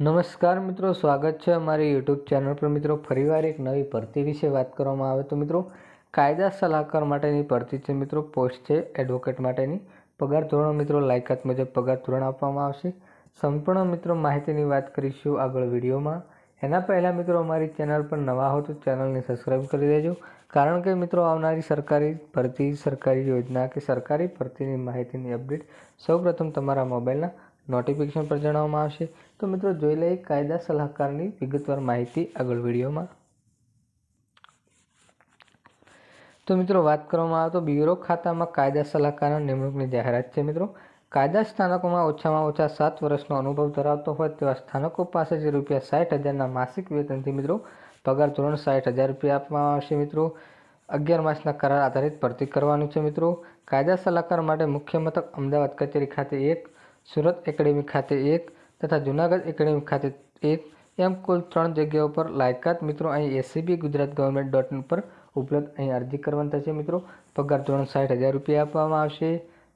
નમસ્કાર મિત્રો, સ્વાગત છે અમારી યુટ્યુબ ચેનલ પર। મિત્રો, ફરીવાર એક નવી ભરતી વિશે વાત કરવામાં આવે તો મિત્રો કાયદા સલાહકાર માટેની ભરતી છે। મિત્રો, પોસ્ટ છે એડવોકેટ માટેની। પગાર ધોરણ મિત્રો લાયકાત મુજબ પગાર ધોરણ આપવામાં આવશે। સંપૂર્ણ મિત્રો માહિતીની વાત કરીશું આગળ વિડીયોમાં। એના પહેલાં મિત્રો અમારી ચેનલ પર નવા હો તો ચેનલને સબસ્ક્રાઈબ કરી દેજો, કારણ કે મિત્રો આવનારી સરકારી ભરતી, સરકારી યોજના કે સરકારી ભરતીની માહિતીની અપડેટ સૌપ્રથમ તમારા મોબાઈલના નોટિફિકેશન પર જણાવવામાં આવશે। તો મિત્રો જોઈ લઈએ કાયદા સલાહકારની વિગતવાર માહિતી આગળ વિડીયોમાં। તો મિત્રો વાત કરવામાં આવે તો બ્યુરો ખાતામાં કાયદા સલાહકારના નિમણૂકની જાહેરાત છે। મિત્રો, કાયદા સ્થાનકોમાં ઓછામાં ઓછા 7 વર્ષનો અનુભવ ધરાવતો હોય તેવા સ્થાનકો પાસેથી ₹60,000ના માસિક વેતનથી મિત્રો પગાર ધોરણ ₹60,000 આપવામાં આવશે। મિત્રો, 11 માસના કરાર આધારિત ભરતી કરવાનું છે। મિત્રો, કાયદા સલાહકાર માટે મુખ્ય મથક અમદાવાદ કચેરી ખાતે 1, સુરત એકેડેમી ખાતે 1 તથા જૂનાગઢ એકેડેમી ખાતે 1 એમ કુલ 3 જગ્યાઓ પર લાયકાત મિત્રો અહીં acbgujaratgovernment.in પર ઉપલબ્ધ અહીં અરજી કરવાની થશે। મિત્રો, પગાર ધોરણ ₹60,000 આપવામાં આવશે।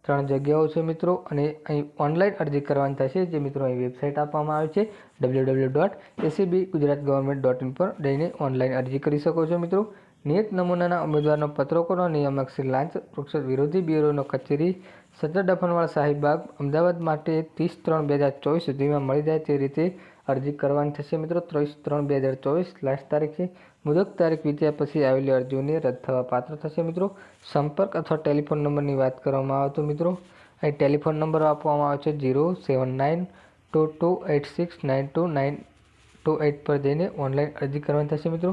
3 જગ્યાઓ છે મિત્રો, અને અહીં ઓનલાઈન અરજી કરવાની થશે, જે મિત્રો અહીં વેબસાઇટ આપવામાં આવી છે www.acbgujaratgovernment.in પર જઈને ઓનલાઈન અરજી કરી શકો છો। મિત્રો, નિયત નમૂનાના ઉમેદવારનો પત્રકોનો નિયામક શ્રી લાંચ રૂશ્વત વિરોધી બ્યુરોનો કચેરી સદર ડફણવાલા શાહીબાગ અમદાવાદ માટે 30/3/2024 સુધીમાં મળી જાય તે રીતે અરજી કરવાની થશે। મિત્રો, 30/3/2024 લાસ્ટ તારીખ છે। મુદત તારીખ વીત્યા પછી આવેલી અરજીઓને રદ થવા પાત્ર થશે। મિત્રો, સંપર્ક અથવા ટેલિફોન નંબરની વાત કરવામાં આવે તો મિત્રો અહીં ટેલિફોન નંબર આપવામાં આવે છે 07922869228 પર જઈને ઓનલાઈન અરજી કરવાની થશે। મિત્રો,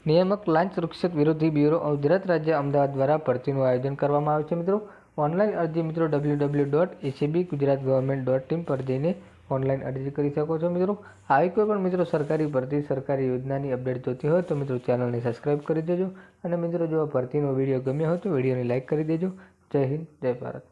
નિયામક લાંચ રૂશ્વત વિરોધી બ્યુરો ગુજરાત રાજ્ય અમદાવાદ દ્વારા ભરતીનું આયોજન કરવામાં આવે છે। મિત્રો, ઓનલાઈન અરજી મિત્રો www.acbgujaratgovernment.in પર જઈને ઓનલાઈન અરજી કરી શકો છો। મિત્રો, આવી કોઈ પણ મિત્રો સરકારી ભરતી, સરકારી યોજનાની અપડેટ જોતી હોય તો મિત્રો ચેનલને સબસ્ક્રાઈબ કરી દેજો। અને મિત્રો જો આ ભરતીનો વિડીયો ગમ્યો હોય તો વિડીયોને લાઇક કરી દેજો। જય હિન્દ, જય ભારત।